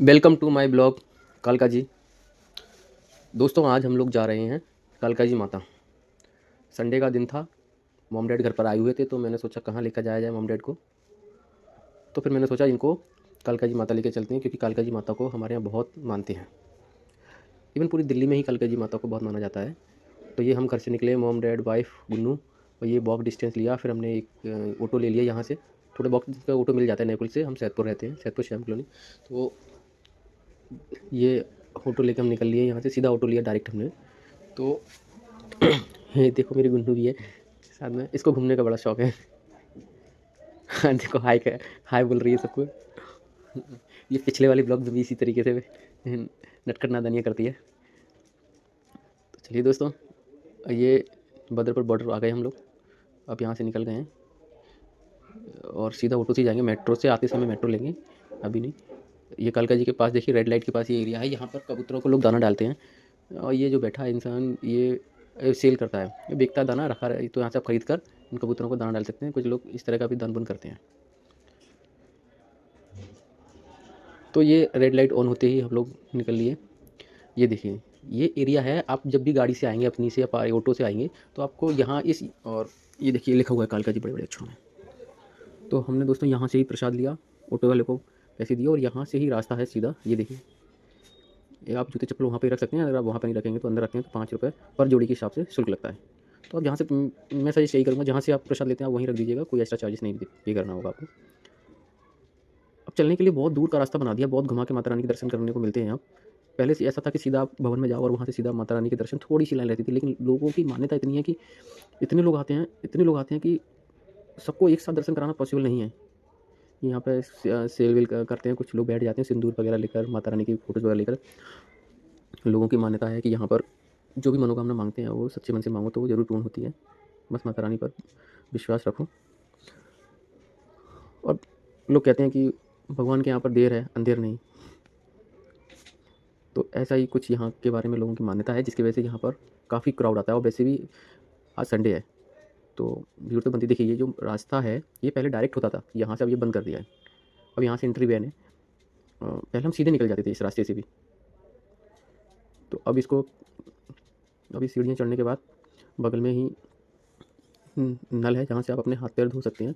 Welcome to my blog कालका जी। दोस्तों आज हम लोग जा रहे हैं कालका जी माता। संडे का दिन था, मॉम डैड घर पर आए हुए थे तो मैंने सोचा कहाँ लेकर जाया जाए मॉम डैड को। तो फिर मैंने सोचा इनको कालका जी माता लेकर चलते हैं, क्योंकि कालका जी माता को हमारे यहाँ बहुत मानते हैं। इवन पूरी दिल्ली में ही कालका जी माता को बहुत माना जाता है। तो ये हम घर से निकले, मॉम डैड वाइफ गुन्नू, और ये वॉक डिस्टेंस लिया। फिर हमने एक ऑटो ले लिया यहाँ से, थोड़े वॉक का ऑटो मिल जाता है नैकुल से। हम सैदपुर रहते हैं, सैदपुर श्याम कॉलोनी। तो ये ऑटो लेकर हम निकल लिए यहाँ से, सीधा ऑटो लिया डायरेक्ट हमने। तो ये देखो मेरी गुन्नू भी है साथ में, इसको घूमने का बड़ा शौक है। हाँ, देखो हाय बोल रही है सबको। ये पिछले वाले ब्लॉग में भी इसी तरीके से नटखट नादानियाँ करती है। तो चलिए दोस्तों, ये बदरपुर बॉर्डर आ गए हम लोग। अब यहाँ से निकल गए हैं और सीधा ऑटो से जाएंगे, मेट्रो से आते समय मेट्रो लेंगे, अभी नहीं। ये कालका जी के पास देखिए, रेड लाइट के पास ये एरिया है, यहाँ पर कबूतरों को लोग दाना डालते हैं। और ये जो बैठा है इंसान, ये सेल करता है, ये बेचता दाना रखा है। तो यहाँ से आप खरीद कर इन कबूतरों को दाना डाल सकते हैं। कुछ लोग इस तरह का भी दान पुण्य करते हैं। तो ये रेड लाइट ऑन होते ही हम लोग निकल लिए। ये देखिए, ये एरिया है। आप जब भी गाड़ी से आएंगे अपनी से या ऑटो से आएंगे तो आपको यहाँ इस, और ये देखिए लिखा हुआ है कालका जी बड़े बड़े अक्षरों में। तो हमने दोस्तों यहाँ से ही प्रसाद लिया, ऑटो वाले को पैसे दिए, और यहाँ से ही रास्ता है सीधा। ये देखिए, ये आप जूते चप्पल वहाँ पे रख सकते हैं। अगर आप वहाँ पे नहीं रखेंगे तो अंदर रखें तो 5 रुपये पर जोड़ी के हिसाब से शुल्क लगता है। तो आप जहाँ से, मैं सजेस्ट यही करूँगा, जहाँ से आप प्रसाद लेते हैं आप वहीं रख दीजिएगा, कोई एक्स्ट्रा चार्जेस नहीं पे करना होगा आपको। अब चलने के लिए बहुत दूर का रास्ता बना दिया, बहुत घुमा के माता रानी के दर्शन करने को मिलते हैं आप। पहले से ऐसा था कि सीधा आप भवन में जाओ और वहाँ से सीधा माता रानी के दर्शन, थोड़ी सी लाइन रहती थी। लेकिन लोगों की मान्यता इतनी है कि इतने लोग आते हैं, इतने लोग आते हैं कि सबको एक साथ दर्शन कराना पॉसिबल नहीं है। यहाँ पे सेल वेल करते हैं, कुछ लोग बैठ जाते हैं सिंदूर वगैरह लेकर, माता रानी की फ़ोटोज़ वगैरह लेकर। लोगों की मान्यता है कि यहाँ पर जो भी मनोकामना मांगते हैं वो सच्चे मन से मांगो तो वो ज़रूर पूर्ण होती है। बस माता रानी पर विश्वास रखो। और लोग कहते हैं कि भगवान के यहाँ पर देर है अंधेर नहीं। तो ऐसा ही कुछ यहाँ के बारे में लोगों की मान्यता है, जिसकी वजह से यहाँ पर काफ़ी क्राउड आता है। और वैसे भी आज संडे है तो भीड़ तो बनती। देखिए, ये जो रास्ता है ये पहले डायरेक्ट होता था यहाँ से, अब ये बंद कर दिया है। अब यहाँ से एंट्री बैन है। पहले हम सीधे निकल जाते थे इस रास्ते से भी। तो अब इसको, अभी सीढ़ियाँ चढ़ने के बाद बगल में ही नल है जहाँ से आप अपने हाथ पैर धो सकते हैं।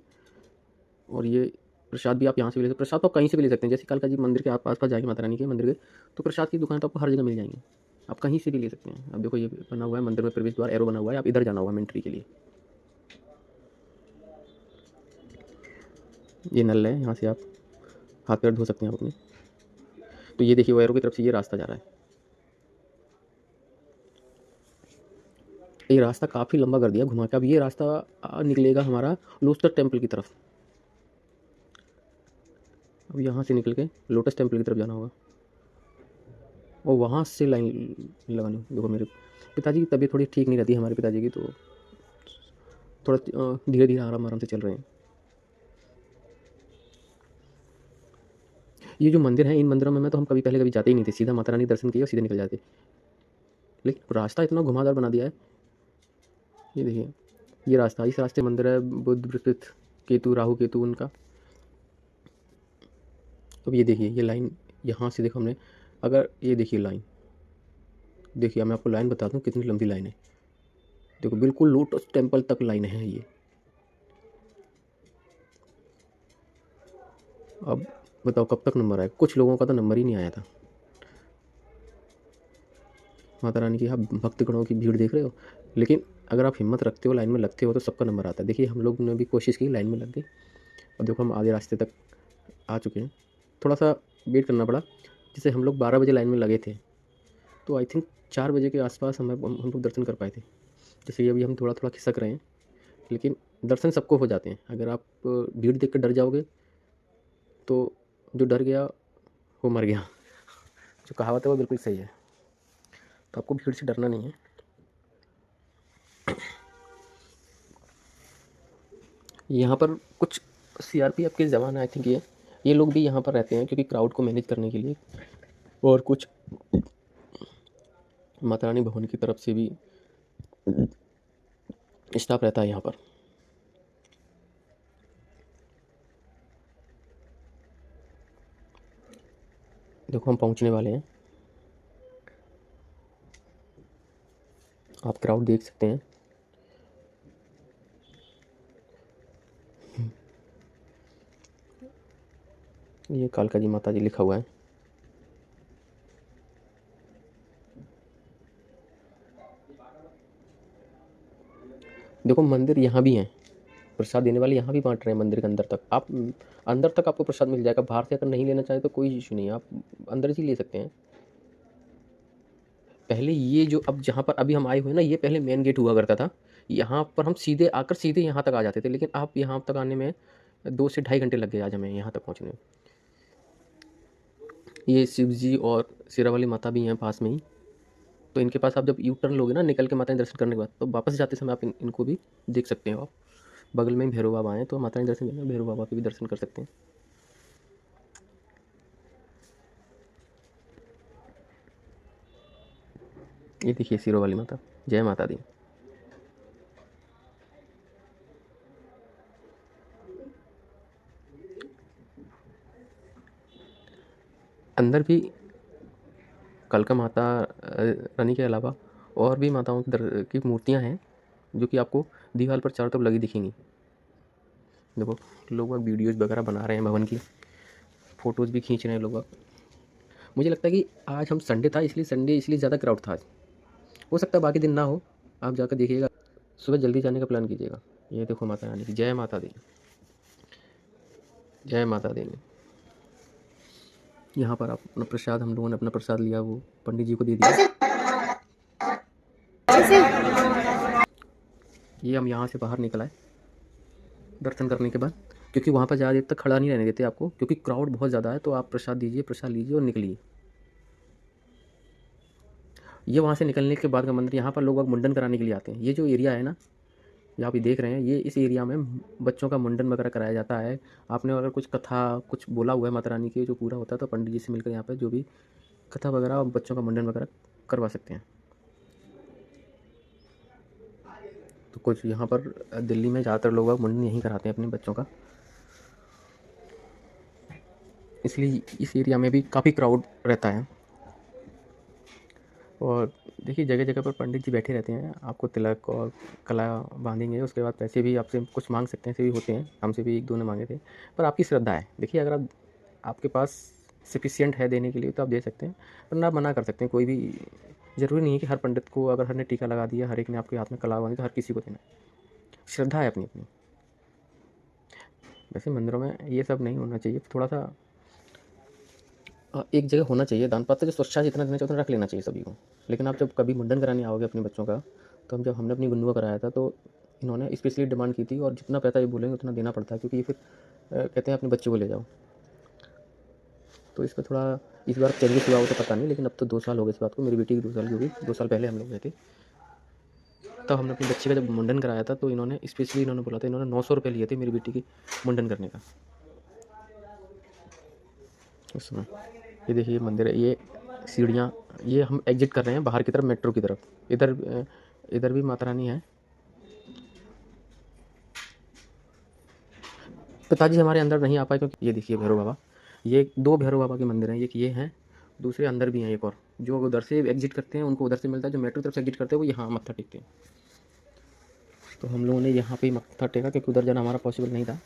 और ये प्रसाद भी आप यहाँ से भी ले सकते हैं। प्रसाद तो आप कहीं से भी ले सकते हैं। जैसे कालका जी मंदिर के आप आस पास जाएंगे, माता रानी के मंदिर के, तो प्रसाद की दुकान तो आपको हर जगह मिल जाएंगी, आप कहीं से भी ले सकते हैं। अब देखो ये बना हुआ है मंदिर में प्रवेश द्वार, एरो बना हुआ है, आप इधर जाना होगा एंट्री के लिए। ये नल है, यहाँ से आप हाथ पैर धो सकते हैं आप अपने। तो ये देखिए वो एरो की तरफ से ये रास्ता जा रहा है। ये रास्ता काफ़ी लंबा कर दिया घुमा के। अब ये रास्ता निकलेगा हमारा लोटस टेम्पल की तरफ। अब यहाँ से निकल के लोटस टेम्पल की तरफ जाना होगा और वहाँ से लाइन लगानी। देखो मेरे पिताजी की तबीयत थोड़ी ठीक नहीं रहती है, हमारे पिताजी की, तो थोड़ा धीरे धीरे आराम आराम से चल रहे हैं। ये जो मंदिर है, इन मंदिरों में तो हम कभी पहले कभी जाते ही नहीं थे, सीधा माता रानी दर्शन किए और सीधे निकल जाते। लेकिन रास्ता इतना घुमावदार बना दिया है। ये देखिए, ये रास्ता, इस रास्ते मंदिर है बुद्ध बृहस्पति केतु राहु केतु उनका। अब ये देखिए ये लाइन, यहाँ से देखो हमने, अगर ये देखिए लाइन, देखिए मैं आपको लाइन बता दूँ कितनी लंबी लाइन है। देखो बिल्कुल लोटस टेम्पल तक लाइन है ये। अब बताओ कब तक नंबर आए। कुछ लोगों का तो नंबर ही नहीं आया था। माता रानी की आप भक्तगणों की भीड़ देख रहे हो, लेकिन अगर आप हिम्मत रखते हो, लाइन में लगते हो, तो सबका नंबर आता है। देखिए हम लोग ने भी कोशिश की, लाइन में लग गए और देखो हम आधे रास्ते तक आ चुके हैं। थोड़ा सा वेट करना पड़ा, जैसे हम लोग 12 बजे लाइन में लगे थे तो आई थिंक 4 बजे के आसपास हम लोग दर्शन कर पाए थे। जैसे ये अभी हम थोड़ा थोड़ा खिसक रहे हैं, लेकिन दर्शन सबको हो जाते हैं। अगर आप भीड़ देख कर डर जाओगे तो जो डर गया वो मर गया। जो कहावत है वो बिल्कुल सही है। तो आपको भीड़ से डरना नहीं है। यहाँ पर कुछ सीआरपीएफ के जवान, आई थिंक ये लोग भी यहाँ पर रहते हैं, क्योंकि क्राउड को मैनेज करने के लिए। और कुछ माता रानी भवन की तरफ से भी स्टाफ रहता है यहाँ पर। देखो हम पहुंचने वाले हैं, आप क्राउड देख सकते हैं। ये कालका जी माता जी लिखा हुआ है। देखो मंदिर यहाँ भी है, प्रसाद देने वाले यहाँ भी बांट रहे हैं मंदिर के अंदर तक। आप अंदर तक आपको प्रसाद मिल जाएगा, बाहर से अगर नहीं लेना चाहे तो कोई इशू नहीं है, आप अंदर से ले सकते हैं। पहले ये जो अब जहाँ पर अभी हम आए हुए हैं ना, ये पहले मेन गेट हुआ करता था। यहाँ पर हम सीधे आकर सीधे यहाँ तक आ जाते थे, लेकिन आप यहाँ तक आने में 2 से ढाई घंटे लग गए आज हमें यहाँ तक पहुँचने में। ये शिव जी और शेरावाली माता भी हैं पास में ही, तो इनके पास आप जब यू टर्न लोगे ना निकल के माता रानी दर्शन करने के बाद, तो वापस जाते समय आप इनको भी देख सकते हो। आप बगल में ही भैरव बाबा हैं, तो माता रानी दर्शन करने भैरव बाबा के भी दर्शन कर सकते हैं। ये देखिए शेरावाली माता, जय माता दी। अंदर भी कालका माता रानी के अलावा और भी माताओं की मूर्तियाँ हैं, जो कि आपको दीवार पर चारों तरफ लगी दिखेंगी। देखो लोग वीडियोज़ वगैरह बना रहे हैं, भवन की फ़ोटोज़ भी खींच रहे हैं लोग। मुझे लगता है कि आज हम संडे था, इसलिए ज़्यादा क्राउड था आज। हो सकता है बाकी दिन ना हो, आप जाकर देखिएगा, सुबह जल्दी जाने का प्लान कीजिएगा। ये देखो माता रानी की, जय माता दी, जय माता दी। यहाँ पर आप अपना प्रसाद, हम लोगों ने अपना प्रसाद लिया, वो पंडित जी को दे दिया। ये हम यहाँ से बाहर निकल आए दर्शन करने के बाद, क्योंकि वहाँ पर ज़्यादा देर तक खड़ा नहीं रहने देते आपको, क्योंकि क्राउड बहुत ज़्यादा है। तो आप प्रसाद दीजिए, प्रसाद लीजिए और निकलिए। ये वहाँ से निकलने के बाद का मंदिर, यहाँ पर लोग मुंडन कराने के लिए आते हैं। ये जो एरिया है ना, ये आप देख रहे हैं, ये इस एरिया में बच्चों का मुंडन वगैरह कराया जाता है। आपने अगर कुछ कथा कुछ बोला हुआ है माता रानी के, जो पूरा होता है, तो पंडित जी से मिलकर यहाँ पर जो भी कथा वगैरह और बच्चों का मुंडन वगैरह करवा सकते हैं। तो कुछ यहाँ पर दिल्ली में ज़्यादातर लोग मुंडन यहीं कराते हैं अपने बच्चों का, इसलिए इस एरिया में भी काफ़ी क्राउड रहता है। और देखिए जगह जगह पर पंडित जी बैठे रहते हैं, आपको तिलक और कला बांधेंगे, उसके बाद पैसे भी आपसे कुछ मांग सकते हैं, ऐसे भी होते हैं, हमसे भी 1-2 ने मांगे थे। पर आपकी श्रद्धा है, देखिए अगर आपके पास सफिशिएंट है देने के लिए तो आप दे सकते हैं, वरना आप मना कर सकते हैं। कोई भी ज़रूरी नहीं है कि हर पंडित को, अगर हर ने टीका लगा दिया, हर एक ने आपके हाथ में कला बांधी, तो हर किसी को देना है। श्रद्धा है अपनी अपनी। वैसे मंदिरों में ये सब नहीं होना चाहिए, थोड़ा सा एक जगह होना चाहिए दान पात्र, जो स्वच्छता जितना देना चाहिए उतना रख लेना चाहिए सभी को। लेकिन आप जब कभी मुंडन कराने आओगे अपने बच्चों का, तो जब हमने अपनी गुन्नू का कराया था, तो इन्होंने स्पेशली डिमांड की थी, और जितना पैसा ये बोलेंगे उतना देना पड़ता है, क्योंकि ये फिर कहते हैं अपने बच्चे को ले जाओ। तो इस पर थोड़ा इस बार चेंजेस हुआ हो तो पता नहीं, लेकिन अब तो 2 साल हो गए इस बात को। मेरी बेटी की 2 साल की हो गई, 2 साल पहले हम लोग गए थे, तब हमने अपने बच्चे का जब मुंडन कराया था, तो इन्होंने स्पेशली बोला था, इन्होंने 900 रुपये लिए थे मेरी बेटी की मुंडन करने का उस समय। ये देखिए मंदिर है, ये सीढ़ियाँ, ये हम एग्जिट कर रहे हैं बाहर की तरफ, मेट्रो की तरफ। इधर भी माता रानी है। पिताजी हमारे अंदर नहीं आ पाए, क्योंकि ये देखिए भैरव बाबा, ये 2 भैरव बाबा के मंदिर हैं, एक ये हैं, दूसरे अंदर भी हैं एक और। जो उधर से एग्जिट करते हैं उनको उधर से मिलता है, जो मेट्रो की तरफ से एग्जिट करते हैं वो यहाँ मत्था टेकते हैं। तो हम लोगों ने यहाँ पे ही मत्था टेका, क्योंकि उधर जाना हमारा पॉसिबल नहीं था।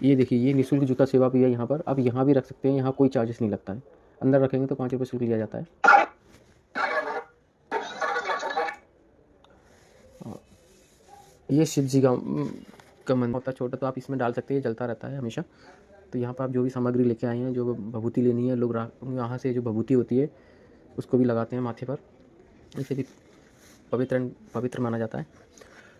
ये देखिए, ये निःशुल्क जूता सेवा भी है यहाँ पर, आप यहाँ भी रख सकते हैं, यहाँ कोई चार्जेस नहीं लगता है। अंदर रखेंगे तो 5 रुपये शुल्क लिया जाता है। ये शिव जी का मंदिर होता है छोटा, तो आप इसमें डाल सकते हैं, जलता रहता है हमेशा। तो यहाँ पर आप जो भी सामग्री लेके आए हैं, जो भभूति लेनी है, लोग यहाँ से जो भभूति होती है उसको भी लगाते हैं माथे पर, इसे भी पवित्र माना जाता है।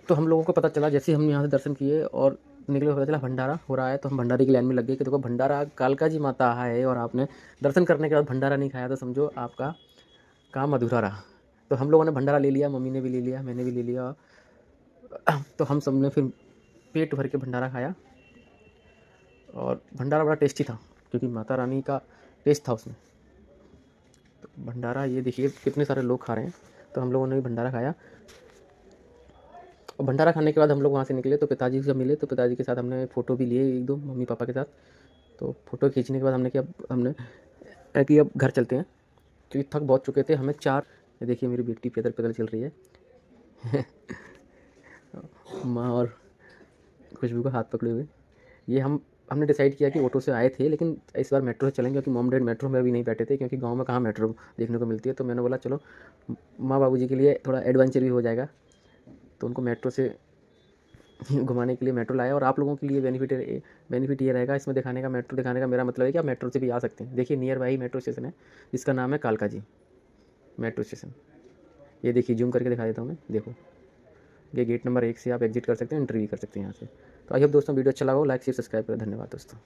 तो हम लोगों को पता चला, जैसे हम यहाँ से दर्शन किए और निकले, पता चला भंडारा हो रहा है, तो हम भंडारे की लाइन में लग गए कि देखो भंडारा, कालका जी माता है, और आपने दर्शन करने के बाद भंडारा नहीं खाया तो समझो आपका काम अधूरा रहा। तो हम लोगों ने भंडारा ले लिया, मम्मी ने भी ले लिया, मैंने भी ले लिया। तो हम सब ने फिर पेट भर के भंडारा खाया, और भंडारा बड़ा टेस्टी था, क्योंकि माता रानी का टेस्ट था उसमें। तो भंडारा, ये देखिए कितने सारे लोग खा रहे हैं। तो हम लोगों ने भी भंडारा खाया, और भंडारा खाने के बाद हम लोग वहाँ से निकले, तो पिताजी से मिले, तो पिताजी के साथ हमने फ़ोटो भी लिए 1-2 मम्मी पापा के साथ। तो फ़ोटो खींचने के बाद हमने है कि अब घर चलते हैं क्योंकि थक बहुत चुके थे। हमें 4, ये देखिए मेरी बेटी पैदल पैदल चल रही है माँ और खुशबू का हाथ पकड़े हुए। ये हमने डिसाइड किया कि ऑटो से आए थे, लेकिन इस बार मेट्रो से चलेंगे क्योंकि मॉम डैड मेट्रो में अभी नहीं बैठे थे, क्योंकि गांव में कहाँ मेट्रो देखने को मिलती है। तो मैंने बोला चलो माँ बाबूजी के लिए थोड़ा एडवेंचर भी हो जाएगा, तो उनको मेट्रो से घुमाने के लिए मेट्रो लाया। और आप लोगों के लिए बेनिफिट ये रहेगा इसमें दिखाने का, मेट्रो दिखाने का। मेरा मतलब है कि आप मेट्रो से भी आ सकते हैं। देखिए नियर बाई मेट्रो स्टेशन है जिसका नाम है कालकाजी मेट्रो स्टेशन। ये देखिए जूम करके दिखा देता हूँ मैं, देखो ये गेट नंबर 1 से आप एग्जिट कर सकते हैं, एंट्री भी कर सकते हैं यहाँ से। तो आई होप दोस्तों वीडियो अच्छा लगा हो, लाइक शेयर सब्सक्राइब करें। धन्यवाद दोस्तों।